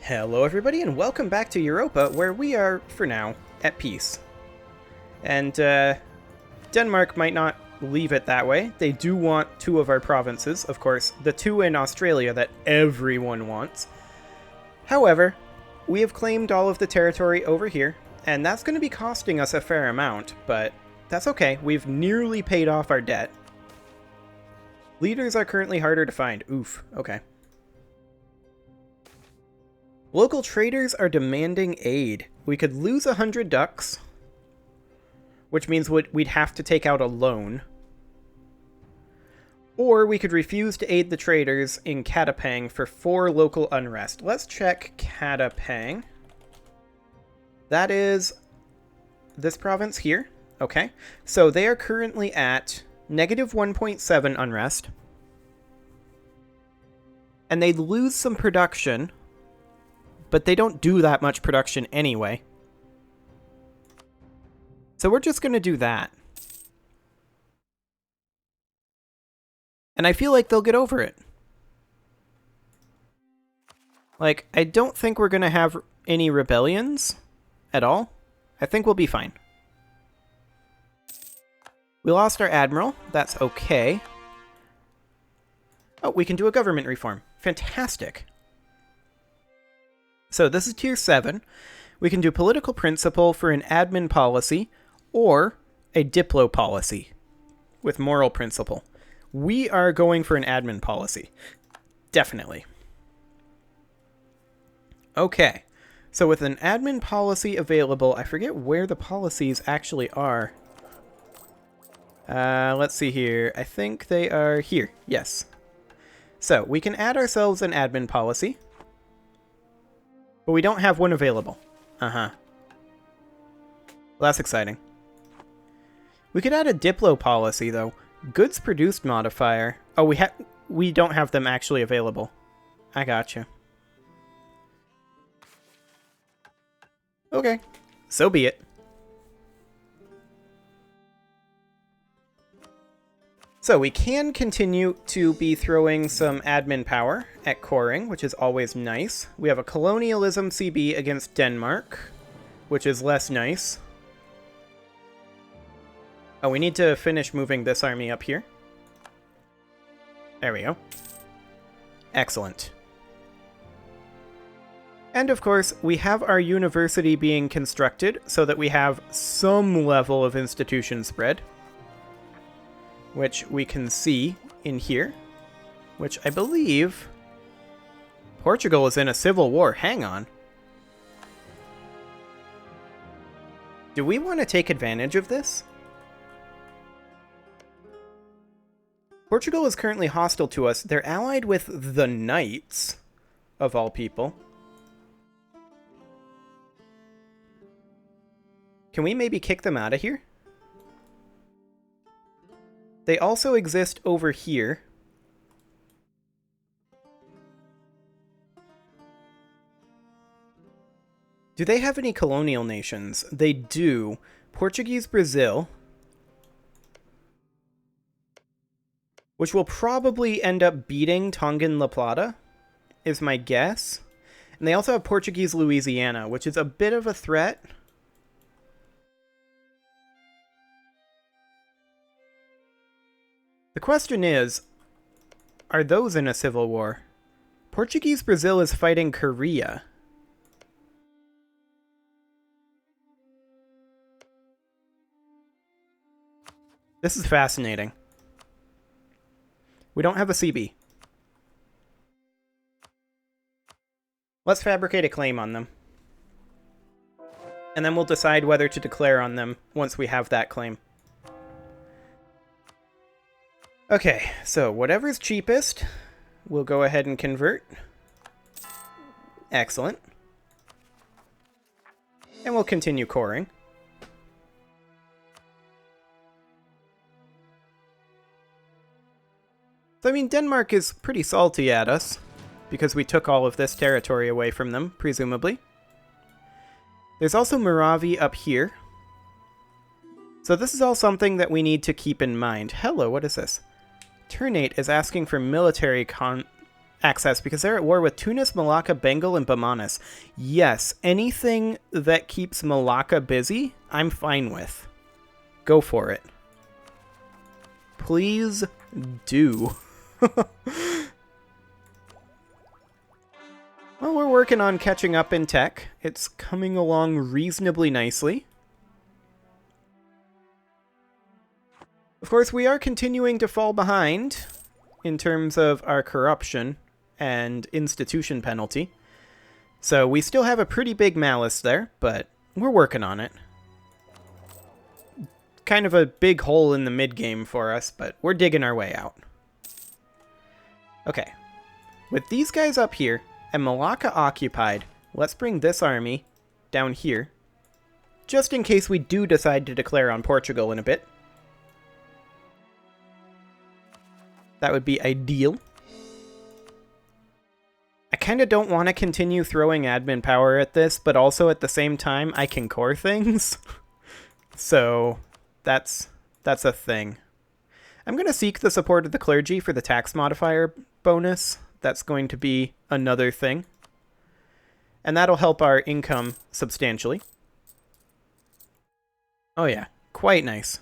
Hello everybody and welcome back to Europa, where we are, for now, at peace. And, Denmark might not leave it that way. They do want two of our provinces, of course, the two in Australia that everyone wants. However, we have claimed all of the territory over here, and that's going to be costing us a fair amount, but that's okay. We've nearly paid off our debt. Leaders are currently harder to find. Oof, okay. Local traders are demanding aid. We could lose 100 ducks, which means we'd have to take out a loan. Or we could refuse to aid the traders in Katapang for 4 local unrest. Let's check Katapang. That is this province here. Okay. So they are currently at negative 1.7 unrest. And they'd lose some production, but they don't do that much production anyway. So we're just going to do that. And I feel like they'll get over it. Like, I don't think we're going to have any rebellions at all. I think we'll be fine. We lost our admiral. That's okay. Oh, we can do a government reform. Fantastic. So this is tier 7. We can do political principle for an admin policy or a diplo policy with moral principle. We are going for an admin policy. Definitely. Okay. So with an admin policy available, I forget where the policies actually are. Let's see here. I think they are here. Yes. So we can add ourselves an admin policy. But we don't have one available. Uh-huh. Well, that's exciting. We could add a diplo policy, though. Goods produced modifier. Oh, we don't have them actually available. I gotcha. Okay. So be it. So we can continue to be throwing some admin power at coring, which is always nice. We have a colonialism CB against Denmark, which is less nice. Oh, we need to finish moving this army up here. There we go. Excellent. And of course, we have our university being constructed so that we have some level of institution spread, which we can see in here, which I believe Portugal is in a civil war. Hang on. Do we want to take advantage of this? Portugal is currently hostile to us. They're allied with the Knights, of all people. Can we maybe kick them out of here? They also exist over here. Do they have any colonial nations? They do. Portuguese Brazil, which will probably end up beating Tongan La Plata, is my guess. And they also have Portuguese Louisiana, which is a bit of a threat. The question is, are those in a civil war? Portuguese Brazil is fighting Korea. This is fascinating. We don't have a CB. Let's fabricate a claim on them. And then we'll decide whether to declare on them once we have that claim. Okay, so whatever's cheapest, we'll go ahead and convert. Excellent. And we'll continue coring. So, I mean, Denmark is pretty salty at us, because we took all of this territory away from them, presumably. There's also Moravia up here. So this is all something that we need to keep in mind. Hello, what is this? Turn 8 is asking for military access because they're at war with Tunis, Malacca, Bengal, and Bamanas. Yes, anything that keeps Malacca busy, I'm fine with. Go for it. Please do. Well, we're working on catching up in tech. It's coming along reasonably nicely. Of course, we are continuing to fall behind in terms of our corruption and institution penalty. So we still have a pretty big malice there, but we're working on it. Kind of a big hole in the mid-game for us, but we're digging our way out. Okay. With these guys up here, and Malacca occupied, let's bring this army down here, just in case we do decide to declare on Portugal in a bit. That would be ideal. I kind of don't want to continue throwing admin power at this, but also at the same time, I can core things. So, that's a thing. I'm going to seek the support of the clergy for the tax modifier bonus. That's going to be another thing. And that'll help our income substantially. Oh yeah, quite nice.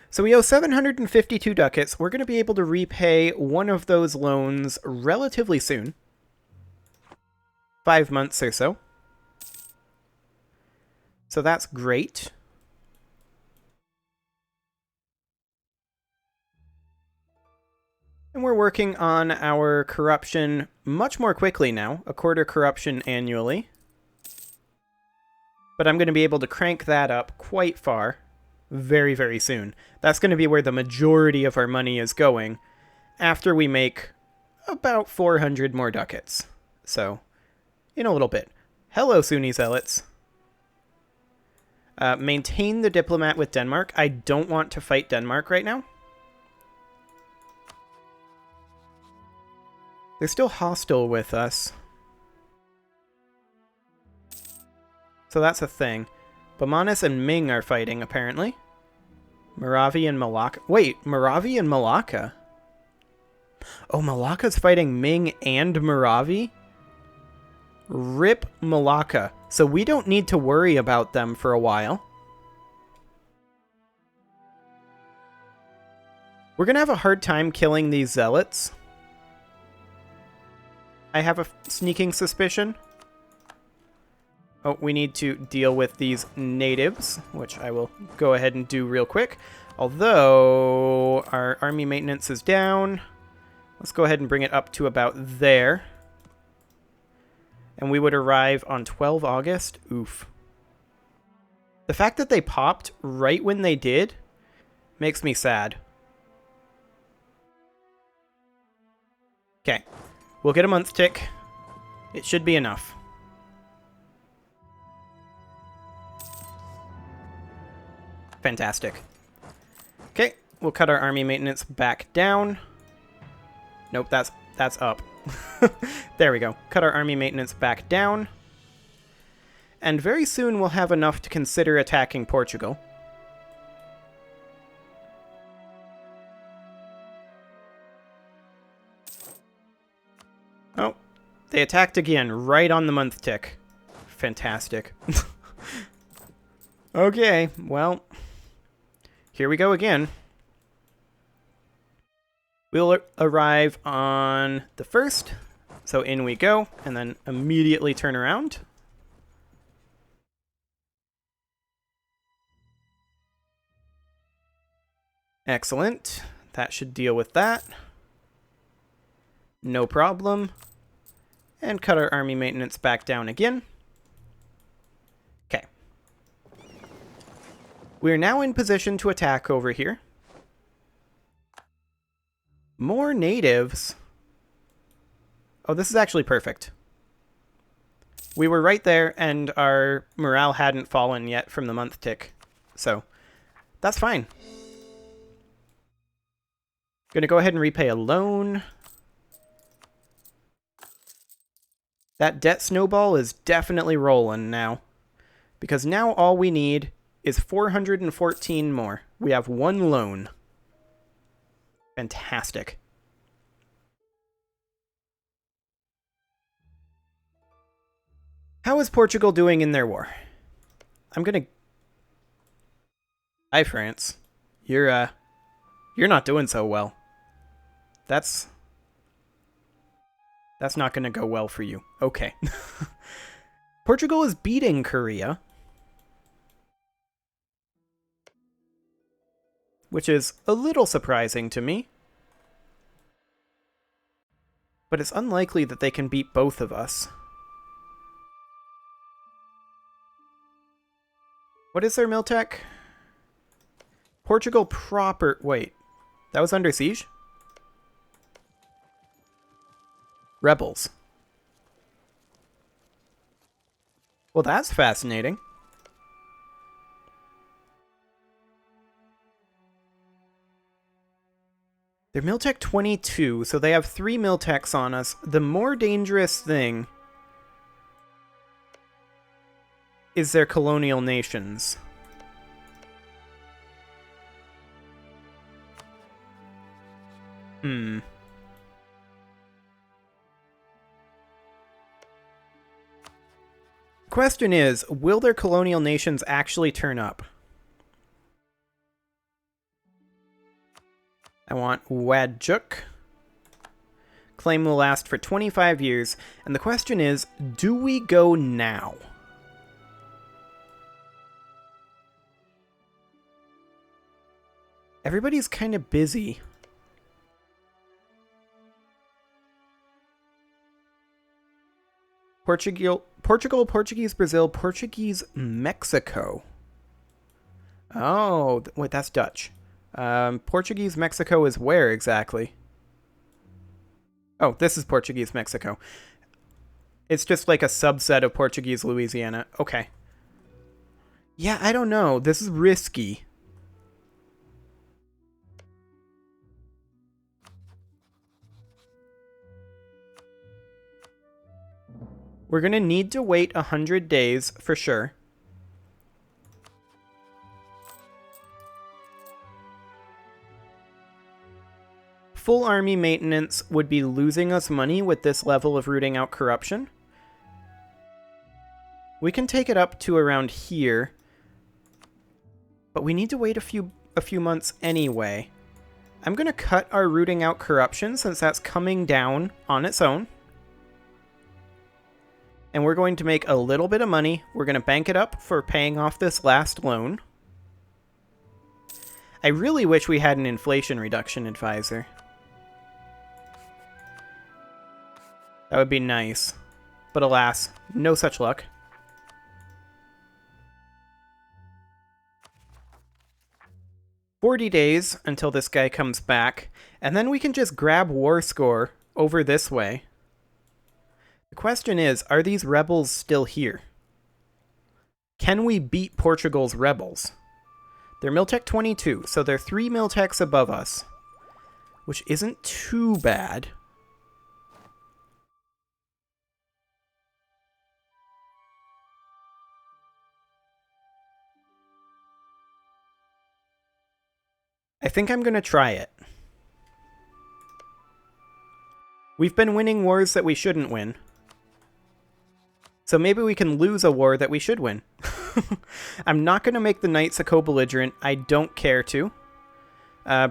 So we owe 752 ducats. We're going to be able to repay one of those loans relatively soon. 5 months or so. So that's great. And we're working on our corruption much more quickly now. A quarter corruption annually. But I'm going to be able to crank that up quite far very, very soon. That's going to be where the majority of our money is going after we make about 400 more ducats. So, in a little bit. Hello, Sunni Zealots. Maintain the diplomat with Denmark. I don't want to fight Denmark right now. They're still hostile with us. So that's a thing. Bamanas and Ming are fighting, apparently. Maravi and Malacca. Wait, Maravi and Malacca? Oh, Malacca's fighting Ming and Maravi? Rip Malacca. So we don't need to worry about them for a while. We're going to have a hard time killing these zealots. I have a sneaking suspicion. Oh, we need to deal with these natives, which I will go ahead and do real quick. Although our army maintenance is down. Let's go ahead and bring it up to about there. And we would arrive on 12 August. Oof. The fact that they popped right when they did makes me sad. Okay. We'll get a month tick. It should be enough. Fantastic. Okay, we'll cut our army maintenance back down. Nope, that's up. There we go. Cut our army maintenance back down. And very soon we'll have enough to consider attacking Portugal. Oh, they attacked again, right on the month tick. Fantastic. Okay, well, here we go again. We'll arrive on the 1st, so in we go, and then immediately turn around. Excellent. That should deal with that. No problem. And cut our army maintenance back down again. Okay. We're now in position to attack over here. More natives. Oh, this is actually perfect. We were right there, and our morale hadn't fallen yet from the month tick. So, that's fine. Gonna go ahead and repay a loan. That debt snowball is definitely rolling now. Because now all we need is 414 more. We have one loan. Fantastic. How is Portugal doing in their war? I'm gonna... Hi, France. You're not doing so well. That's not gonna go well for you. Okay. Portugal is beating Korea, which is a little surprising to me. But it's unlikely that they can beat both of us. What is their Miltech? Portugal proper... Wait. That was under siege? Rebels. Well, that's fascinating. They're Miltech 22, so they have 3 Miltechs on us. The more dangerous thing is their colonial nations. Question is, will their colonial nations actually turn up? I want Wadjuk. Claim will last for 25 years. And the question is, do we go now? Everybody's kind of busy. Portugal, Portuguese Brazil, Portuguese Mexico. Oh, wait, that's Dutch. Portuguese Mexico is where exactly? Oh, this is Portuguese Mexico. It's just like a subset of Portuguese Louisiana. Okay. Yeah, I don't know. This is risky. We're going to need to wait 100 days for sure. Full army maintenance would be losing us money with this level of rooting out corruption. We can take it up to around here, but we need to wait a few months anyway. I'm going to cut our rooting out corruption since that's coming down on its own. And we're going to make a little bit of money. We're going to bank it up for paying off this last loan. I really wish we had an inflation reduction advisor. That would be nice. But alas, no such luck. $40 days until this guy comes back, and then we can just grab war score over this way. The question is, are these rebels still here? Can we beat Portugal's rebels? They're Miltech 22, so they're 3 Miltechs above us, which isn't too bad. I think I'm going to try it. We've been winning wars that we shouldn't win. So maybe we can lose a war that we should win. I'm not going to make the Knights a co-belligerent. I don't care to.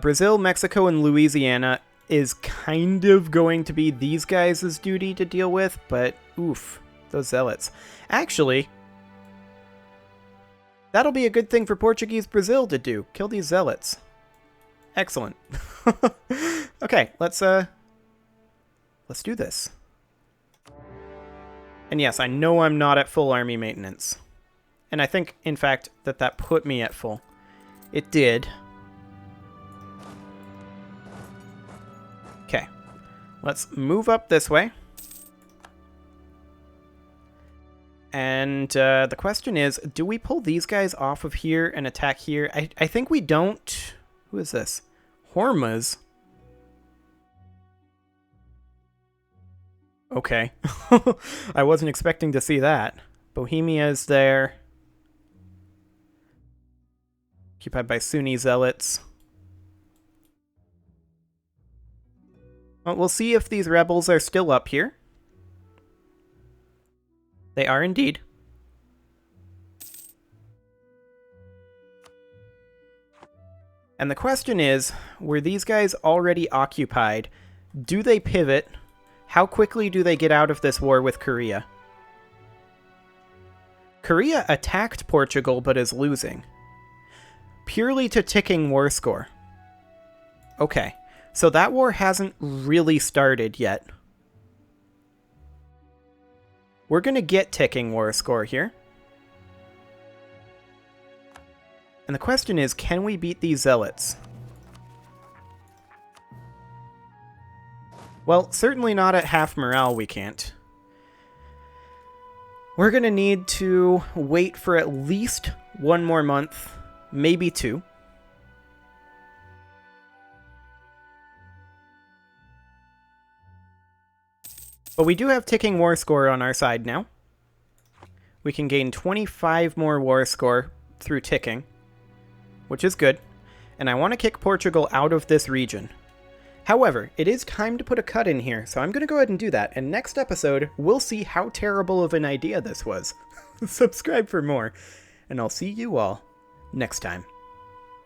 Brazil, Mexico, and Louisiana is kind of going to be these guys' duty to deal with, but oof, those zealots. Actually, that'll be a good thing for Portuguese Brazil to do. Kill these zealots. Excellent. Okay, let's do this. And yes, I know I'm not at full army maintenance. And I think, in fact, that put me at full. It did. Okay. Let's move up this way. And the question is, do we pull these guys off of here and attack here? I think we don't. Who is this? Hormuz? Okay. I wasn't expecting to see that. Bohemia is there. Occupied by Sunni zealots. Well, we'll see if these rebels are still up here. They are indeed. And the question is, were these guys already occupied? Do they pivot? How quickly do they get out of this war with Korea? Korea attacked Portugal but is losing. Purely to ticking war score. Okay, so that war hasn't really started yet. We're going to get ticking war score here. And the question is, can we beat these zealots? Well, certainly not at half morale we can't. We're going to need to wait for at least 1 more month, maybe 2. But we do have ticking war score on our side now. We can gain 25 more war score through ticking, which is good. And I want to kick Portugal out of this region. However, it is time to put a cut in here, so I'm going to go ahead and do that. And next episode, we'll see how terrible of an idea this was. Subscribe for more, and I'll see you all next time.